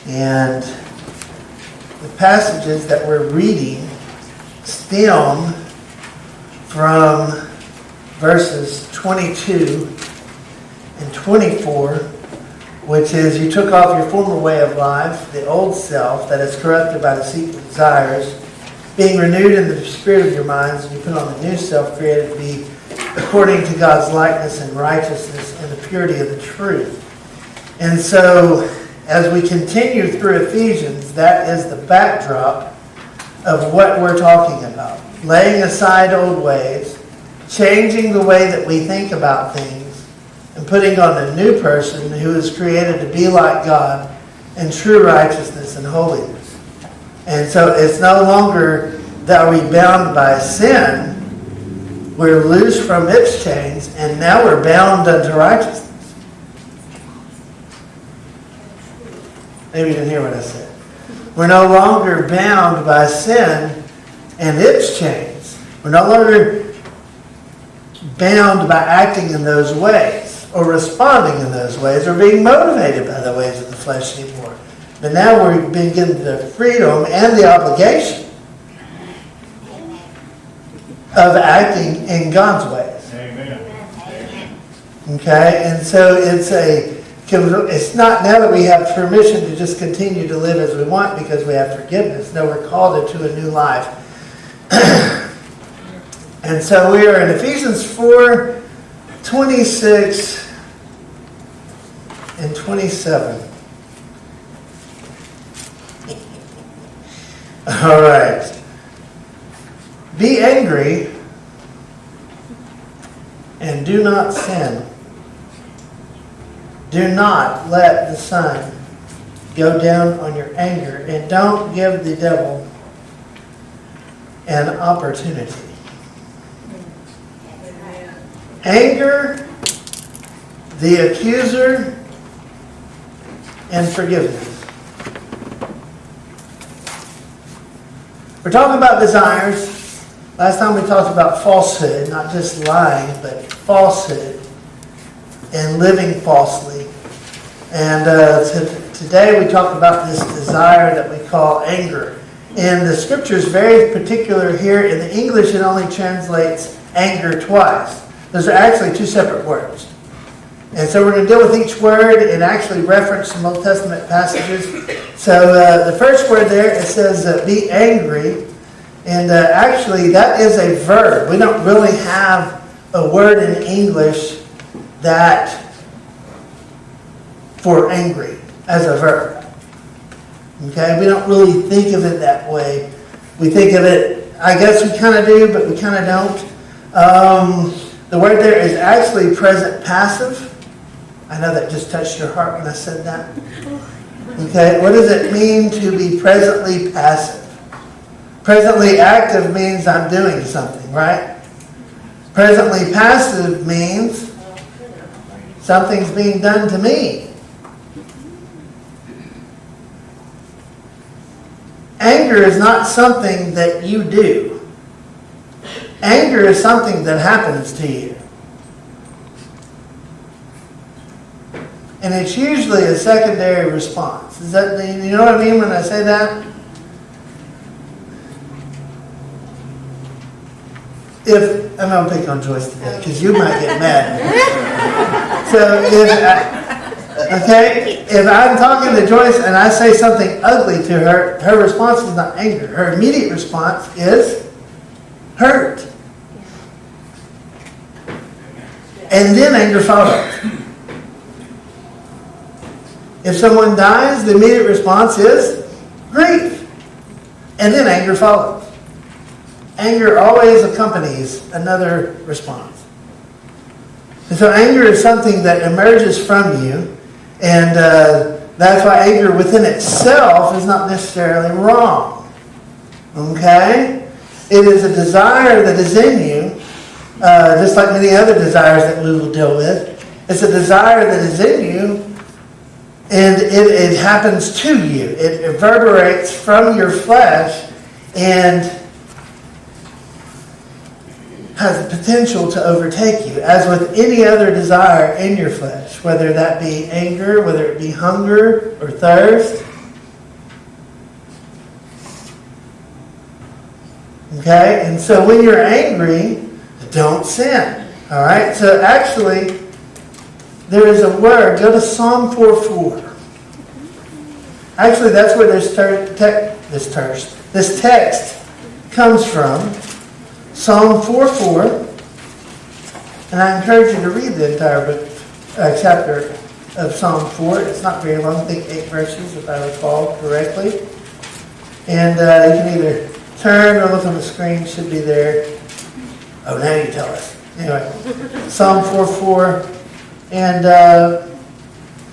And the passages that we're reading stem from verses 22 and 24, which is, you took off your former way of life, the old self that is corrupted by deceitful desires, being renewed in the spirit of your minds, and you put on the new self, created to be according to God's likeness and righteousness and the purity of the truth. And so, as we continue through Ephesians, that is the backdrop of what we're talking about. Laying aside old ways, changing the way that we think about things, and putting on a new person who is created to be like God in true righteousness and holiness. And so it's no longer that we're bound by sin. We're loose from its chains, and now we're bound unto righteousness. Maybe you didn't hear what I said. We're no longer bound by sin and its chains. We're no longer bound by acting in those ways or responding in those ways or being motivated by the ways of the flesh anymore. But now we're being given the freedom and the obligation of acting in God's ways. Amen. Okay? And so it's not now that we have permission to just continue to live as we want because we have forgiveness. No, we're called into a new life. And so we are in Ephesians 4, 26 and 27. All right. Be angry and do not sin. Do not let the sun go down on your anger, and don't give the devil an opportunity. Anger, the accuser, and forgiveness. We're talking about desires. Last time we talked about falsehood, not just lying, but falsehood and living falsely. And today we talk about this desire that we call anger. And the scripture is very particular here. In the English, it only translates anger twice. Those are actually two separate words. And so we're going to deal with each word and actually reference some Old Testament passages. So the first word there, it says be angry. And actually that is a verb. We don't really have a word in English that for angry as a verb. Okay? We don't really think of it that way. We think of it, I guess we kind of do, but we kind of don't. The word there is actually present passive. I know that just touched your heart when I said that. Okay, what does it mean to be presently passive? Presently active means I'm doing something, right? Presently passive means something's being done to me. Anger is not something that you do. Anger is something that happens to you. And it's usually a secondary response. Is that, you know what I mean when I say that? I'm going to pick on Joyce today because you might get mad. So if I'm talking to Joyce and I say something ugly to her, her response is not anger. Her immediate response is hurt. And then anger follows. If someone dies, the immediate response is grief. And then anger follows. Anger always accompanies another response. And so anger is something that emerges from you. And that's why anger within itself is not necessarily wrong. Okay? It is a desire that is in you, just like many other desires that we will deal with. It's a desire that is in you, and it happens to you. It reverberates from your flesh and has the potential to overtake you, as with any other desire in your flesh, whether that be anger, whether it be hunger or thirst. Okay? And so when you're angry, don't sin. All right? So actually, there is a word. Go to Psalm 4:4. Actually, that's where this text comes from. Psalm 4:4. And I encourage you to read the entire chapter of Psalm 4. It's not very long. I think 8 verses, if I recall correctly. And you can either turn or look on the screen. It should be there. Oh, now you tell us. Anyway, Psalm 4:4. And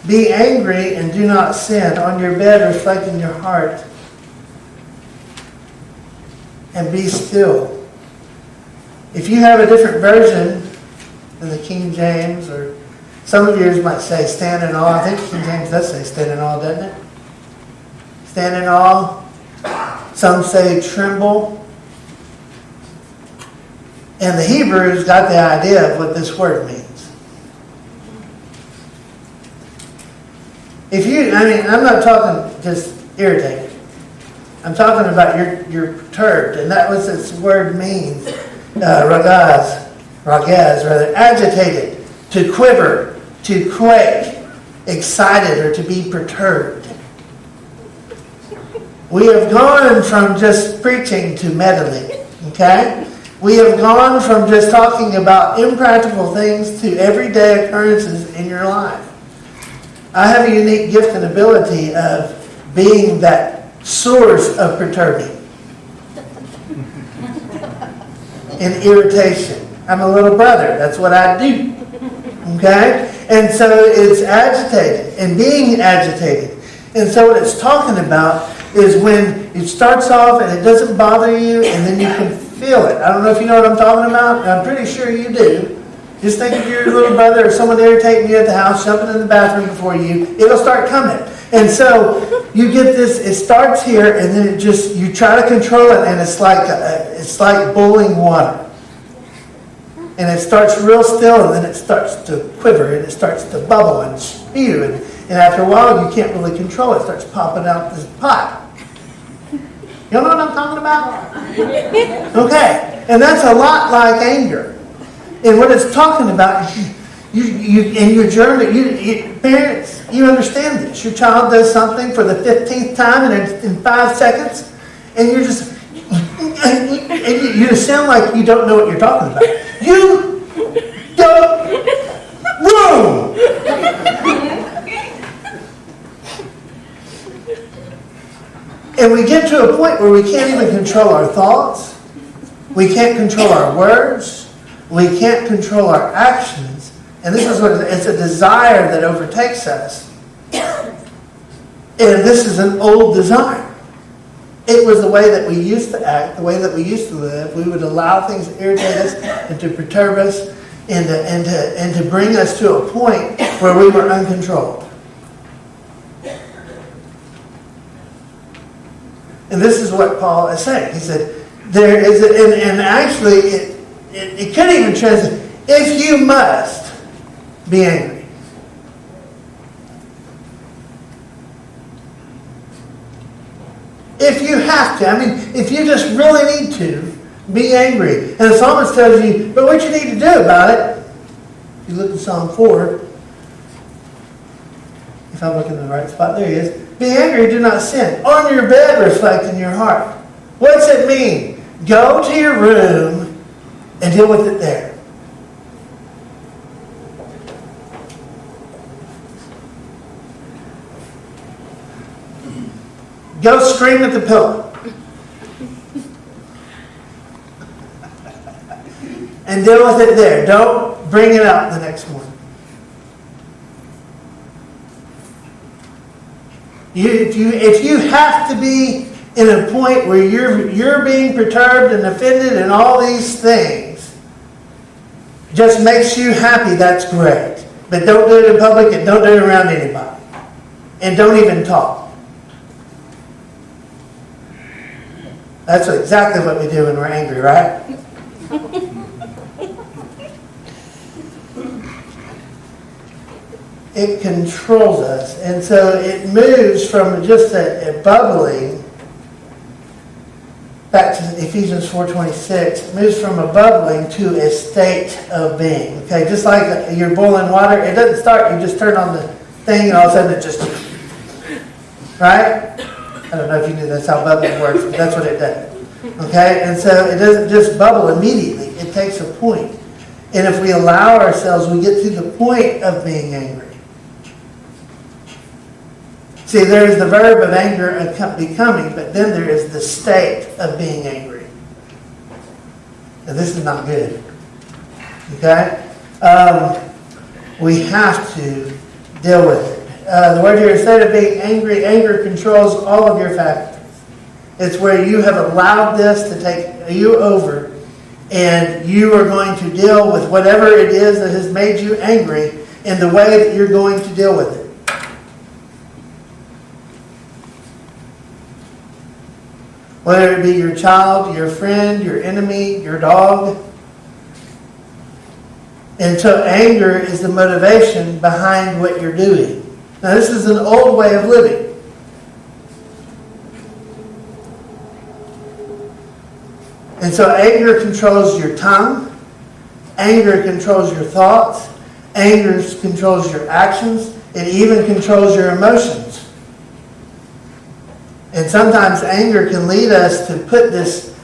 be angry and do not sin. On your bed reflect in your heart. And be still. If you have a different version than the King James, or some of yours might say stand in awe. I think King James does say stand in awe, doesn't it? Stand in awe. Some say tremble. And the Hebrews got the idea of what this word means. I'm not talking just irritated. I'm talking about you're perturbed. And that was this word means. Ragaz, agitated, to quiver, to quake, excited, or to be perturbed. We have gone from just preaching to meddling, okay? We have gone from just talking about impractical things to everyday occurrences in your life. I have a unique gift and ability of being that source of perturbing and irritation. I'm a little brother. That's what I do. Okay? And so it's agitated and being agitated. And so what it's talking about is when it starts off and it doesn't bother you and then you can feel it. I don't know if you know what I'm talking about. I'm pretty sure you do. Just think of your little brother or someone irritating you at the house, jumping in the bathroom before you. It'll start coming. And so you get this, it starts here and then you try to control it and it's like boiling water. And it starts real still and then it starts to quiver and it starts to bubble and spew. And after a while you can't really control it. It starts popping out this pot. You know what I'm talking about? Okay. And that's a lot like anger. And what it's talking about, you in your journey, parents, you understand this. Your child does something for the 15th time and in 5 seconds, and you're just, and you sound like you don't know what you're talking about. You don't room. And we get to a point where we can't even control our thoughts. We can't control our words. We can't control our actions. And this is what it's a desire that overtakes us. And this is an old desire. It was the way that we used to act, the way that we used to live. We would allow things to irritate us and to perturb us and to bring us to a point where we were uncontrolled. And this is what Paul is saying. He said, there is, and actually, it could even translate, if you must be angry. If you have to, if you just really need to, be angry. And the psalmist tells you, but what you need to do about it, if you look at Psalm 4, if I'm looking in the right spot, there he is. Be angry, do not sin. On your bed, reflect in your heart. What's it mean? Go to your room and deal with it there. Go scream at the pillow. And deal with it there. Don't bring it up the next morning. If you have to be in a point where you're being perturbed and offended and all these things just makes you happy, that's great. But don't do it in public and don't do it around anybody. And don't even talk. That's exactly what we do when we're angry, right? It controls us. And so it moves from just a bubbling back to Ephesians 4:26, it moves from a bubbling to a state of being. Okay, just like you're boiling water, it doesn't start, you just turn on the thing and all of a sudden it just, right? I don't know if you knew that's how bubbling works, but that's what it does. Okay, and so it doesn't just bubble immediately, it takes a point. And if we allow ourselves, we get to the point of being angry. See, there is the verb of anger and becoming, but then there is the state of being angry. And this is not good. Okay? We have to deal with it. The word here, instead of being angry, anger controls all of your faculties. It's where you have allowed this to take you over, and you are going to deal with whatever it is that has made you angry in the way that you're going to deal with it. Whether it be your child, your friend, your enemy, your dog. And so anger is the motivation behind what you're doing. Now this is an old way of living. And so anger controls your tongue. Anger controls your thoughts. Anger controls your actions. It even controls your emotions. And sometimes anger can lead us to put this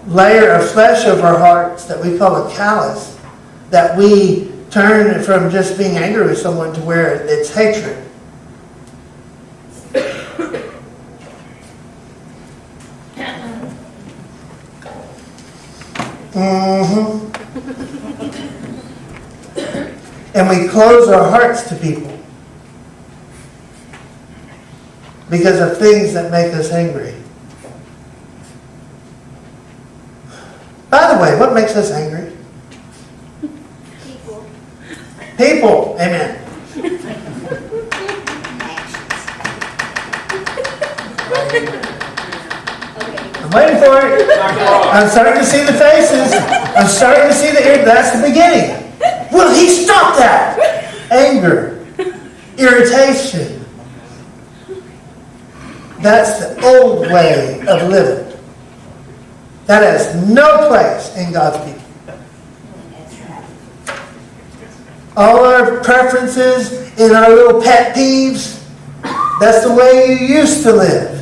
layer of flesh over our hearts that we call a callus, that we turn from just being angry with someone to where it's hatred. And we close our hearts to people because of things that make us angry. By the way, what makes us angry? People. People. Amen. I'm waiting for it. I'm starting to see the faces. I'm starting to see the ear. That's the beginning. Will he stop that? Anger. Irritation. That's the old way of living. That has no place in God's people. All our preferences and our little pet peeves, that's the way you used to live.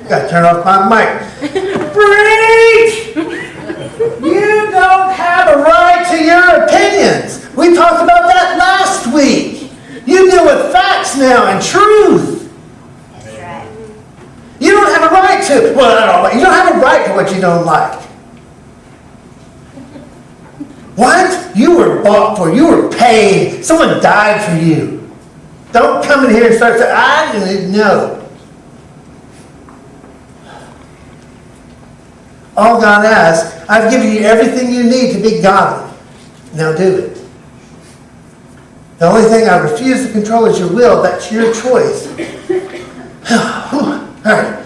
Got to turn off my mic. Preach! You don't have a right to your opinions. We talked about that last week. You deal with facts now and truth. That's right. You don't have a right to. Well, you don't have a right to what you don't like. What? You were bought for. You were paid. Someone died for you. Don't come in here and start saying, I didn't know. All God asks, I've given you everything you need to be godly. Now do it. The only thing I refuse to control is your will. That's your choice. All right.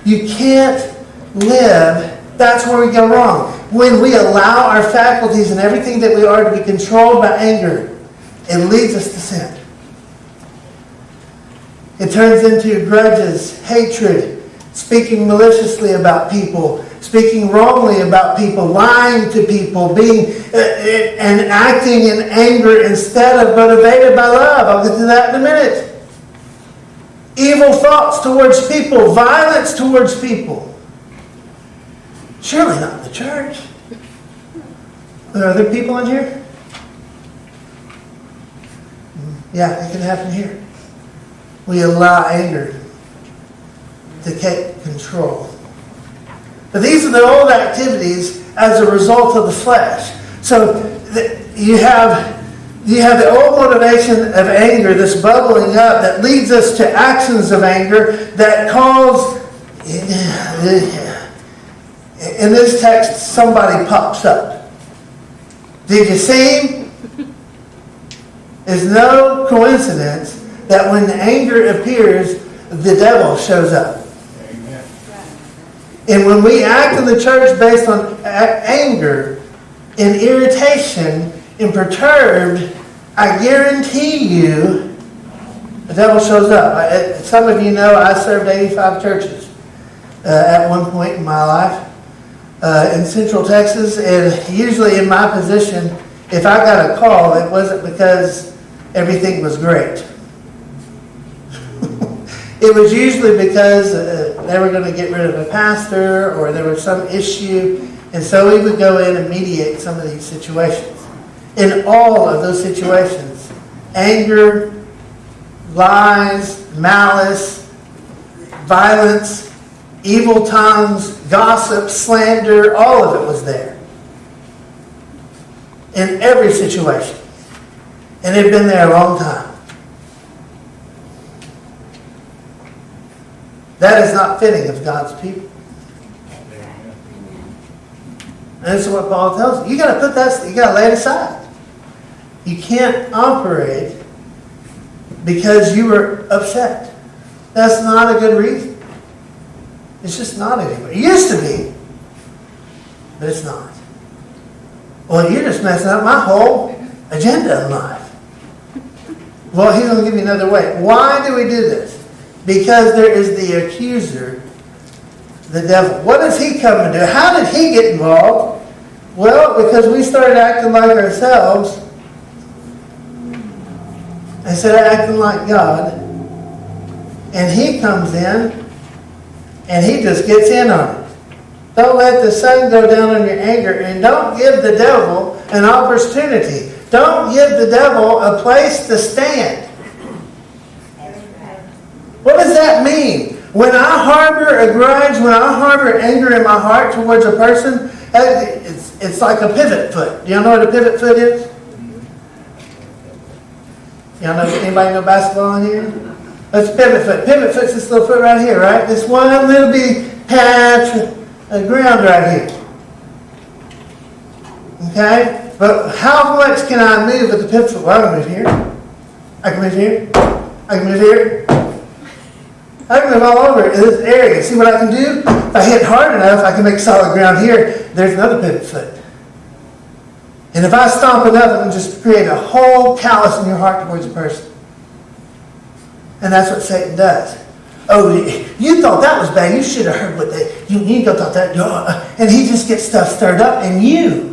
You can't live. That's where we go wrong. When we allow our faculties and everything that we are to be controlled by anger, it leads us to sin. It turns into grudges, hatred, speaking maliciously about people, speaking wrongly about people, lying to people, being and acting in anger instead of motivated by love. I'll get to that in a minute. Evil thoughts towards people, violence towards people. Surely not in the church. Are there other people in here? Yeah, it can happen here. We allow anger to take control. But these are the old activities as a result of the flesh. So you have the old motivation of anger, this bubbling up that leads us to actions of anger that cause. In this text, somebody pops up. Did you see? It's no coincidence that when the anger appears, the devil shows up. And when we act in the church based on anger and irritation and perturbed, I guarantee you The devil shows up. Some of you know I served 85 churches at one point in my life in Central Texas. And usually in my position, if I got a call, it wasn't because everything was great. It was usually because they were going to get rid of a pastor or there was some issue. And so we would go in and mediate some of these situations. In all of those situations, anger, lies, malice, violence, evil tongues, gossip, slander, all of it was there. In every situation. And it had been there a long time. That is not fitting of God's people. And this is what Paul tells you. You got to put that, you got to lay it aside. You can't operate because you were upset. That's not a good reason. It's just not anymore. It used to be, but it's not. Well, you're just messing up my whole agenda in life. Well, he's going to give you another way. Why do we do this? Because there is the accuser, the devil. What does he come and do? How did he get involved? Well, because we started acting like ourselves instead of acting like God. And he comes in and he just gets in on it. Don't let the sun go down on your anger, and don't give the devil an opportunity. Don't give the devil a place to stand. What does that mean? When I harbor a grudge, when I harbor anger in my heart towards a person, it's like a pivot foot. Do y'all know what a pivot foot is? Y'all know, anybody know basketball in here? That's a pivot foot. Pivot foot's this little foot right here, right? This one little bitty patch of ground right here. Okay? But how much can I move with the pivot foot? Well, I can move here. I can move here. I can move here. I can move all over this area. See what I can do? If I hit hard enough, I can make solid ground here. There's another pivot foot. And if I stomp enough, I can just create a whole callus in your heart towards a person. And that's what Satan does. Oh, you thought that was bad. You should have heard what they... You thought that... And he just gets stuff stirred up in you.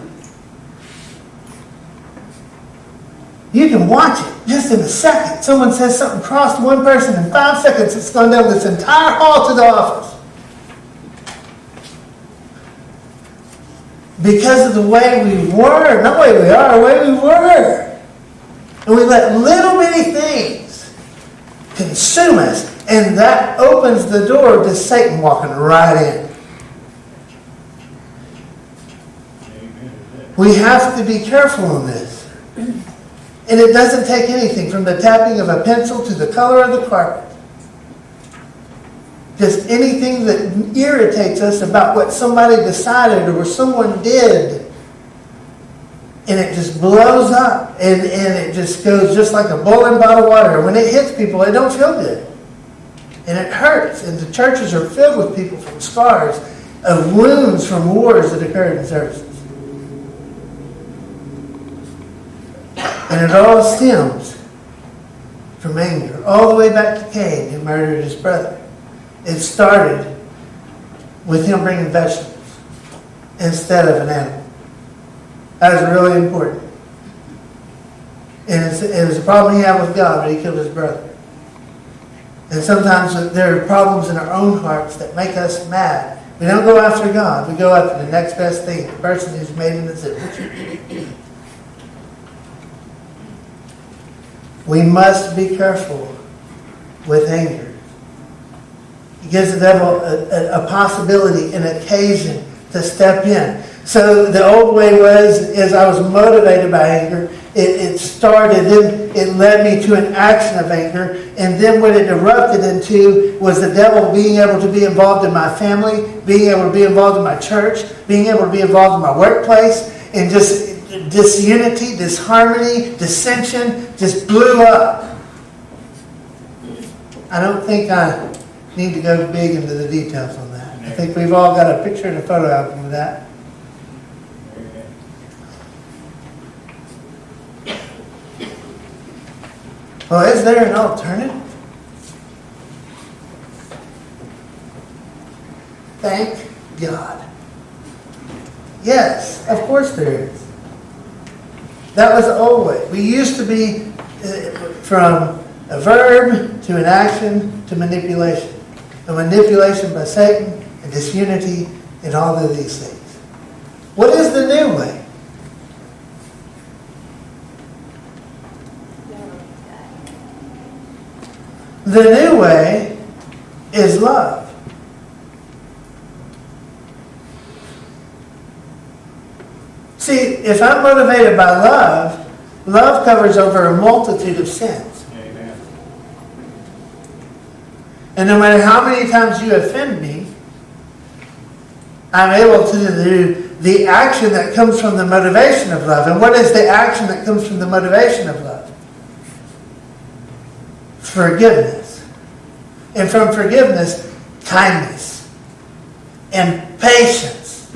You can watch it just in a second. Someone says something cross to one person. In 5 seconds, it's gone down this entire hall to the office. Because of the way we were. Not the way we are, the way we were. And we let little bitty things consume us. And that opens the door to Satan walking right in. We have to be careful in this. And it doesn't take anything from the tapping of a pencil to the color of the carpet. Just anything that irritates us about what somebody decided or what someone did. And it just blows up. And it just goes just like a boiling bottle of water. When it hits people, it don't feel good. And it hurts. And the churches are filled with people from scars of wounds from wars that occurred in services. And it all stems from anger. All the way back to Cain, who murdered his brother. It started with him bringing vegetables instead of an animal. That is really important. And it was a problem he had with God, but he killed his brother. And sometimes there are problems in our own hearts that make us mad. We don't go after God. We go after the next best thing, the person who's made in his image. We must be careful with anger. It gives the devil a possibility, an occasion to step in. So the old way is I was motivated by anger. It started, then it led me to an action of anger. And then what it erupted into was the devil being able to be involved in my family, being able to be involved in my church, being able to be involved in my workplace, and just disunity, disharmony, dissension just blew up. I don't think I need to go big into the details on that. I think we've all got a picture and a photo album of that. Well, is there an alternative? Thank God. Yes, of course there is. That was the old way. We used to be from a verb to an action to manipulation. A manipulation by Satan and disunity and all of these things. What is the new way? The new way is love. See, if I'm motivated by love, love covers over a multitude of sins. Amen. And no matter how many times you offend me, I'm able to do the action that comes from the motivation of love. And what is the action that comes from the motivation of love? Forgiveness. And from forgiveness, kindness and patience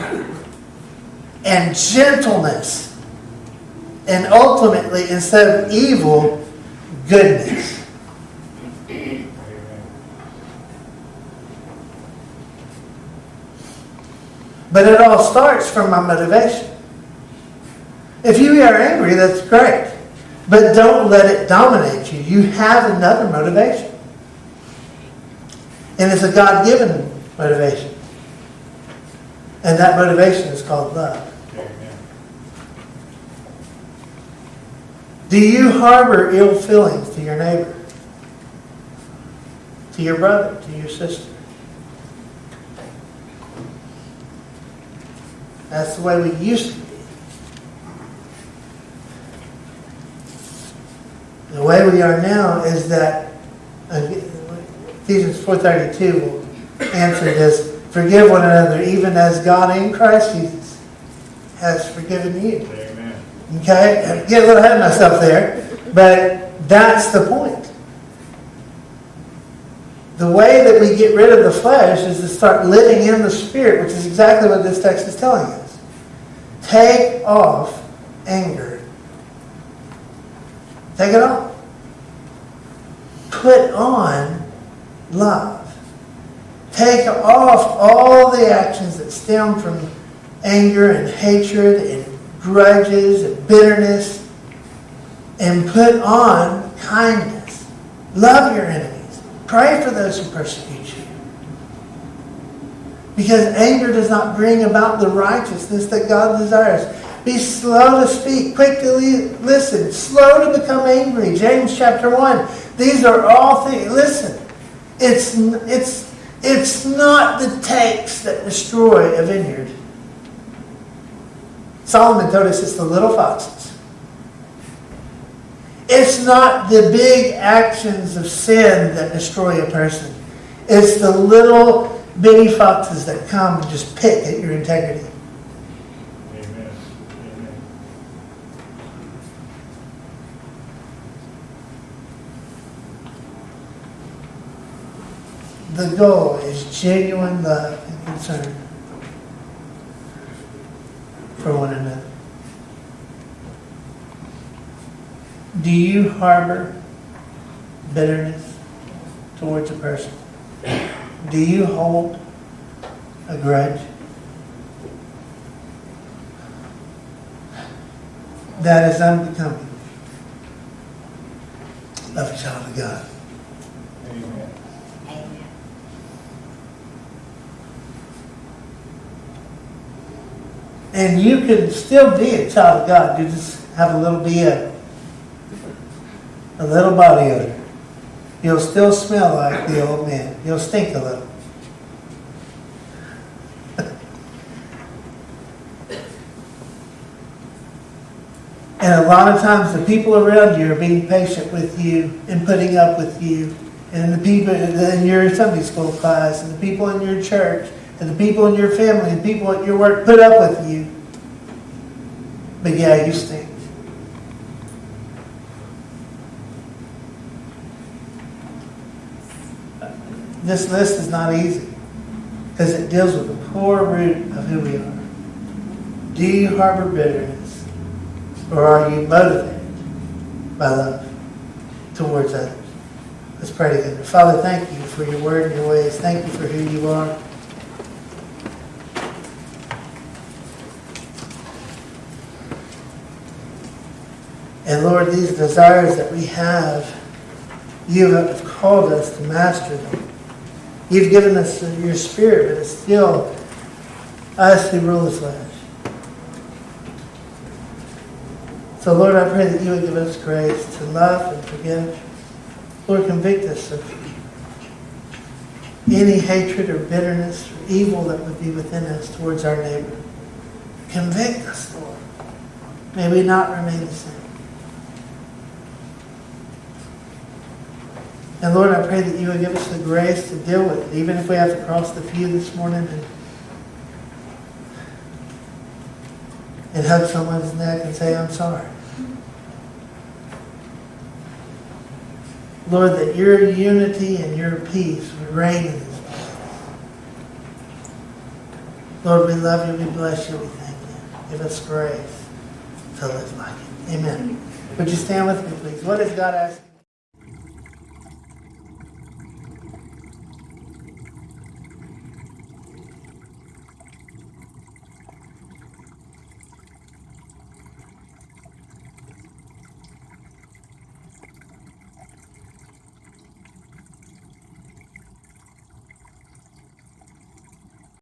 and gentleness, and ultimately, instead of evil, goodness. But it all starts from my motivation. If you are angry, that's great. But don't let it dominate you. You have another motivation. And it's a God-given motivation. And that motivation is called love. Amen. Do you harbor ill feelings to your neighbor? To your brother? To your sister? That's the way we used to be. The way we are now is that Ephesians 4:32 will answer this. Forgive one another, even as God in Christ Jesus has forgiven you. Amen. Okay? I get a little ahead of myself there, but that's the point. The way that we get rid of the flesh is to start living in the Spirit, which is exactly what this text is telling us. Take off anger. Take it off. Put on love. Take off all the actions that stem from anger and hatred and grudges and bitterness, and put on kindness. Love your enemies. Pray for those who persecute you. Because anger does not bring about the righteousness that God desires. Be slow to speak, quick to listen, slow to become angry. James chapter 1. These are all things. Listen, it's not the takes that destroy a vineyard. Solomon told us it's the little foxes. It's not the big actions of sin that destroy a person. It's the little bitty foxes that come and just pick at your integrity. Amen. Amen. The goal is genuine love and concern for one another. Do you harbor bitterness towards a person? Do you hold a grudge? That is unbecoming of a child of God. Amen. Amen. And you can still be a child of God. You just have a little BO. A little body odor. You'll still smell like the old man. You'll stink a little. And a lot of times the people around you are being patient with you and putting up with you. And the people in your Sunday school class, and the people in your church, and the people in your family, and people at your work put up with you. But yeah, you stink. This list is not easy because it deals with the core root of who we are. Do you harbor bitterness, or are you motivated by love towards others? Let's pray together. Father, thank you for your word and your ways. Thank you for who you are. And Lord, these desires that we have, you have called us to master them. You've given us your Spirit, but it's still us who rule the flesh. So Lord, I pray that you would give us grace to love and forgive. Lord, convict us of any hatred or bitterness or evil that would be within us towards our neighbor. Convict us, Lord. May we not remain the same. And Lord, I pray that you would give us the grace to deal with it, even if we have to cross the pew this morning and hug someone's neck and say, I'm sorry. Lord, that your unity and your peace would reign in this place. Lord, we love you, we bless you, we thank you. Give us grace to live like it. Amen. Would you stand with me, please? What is God asking?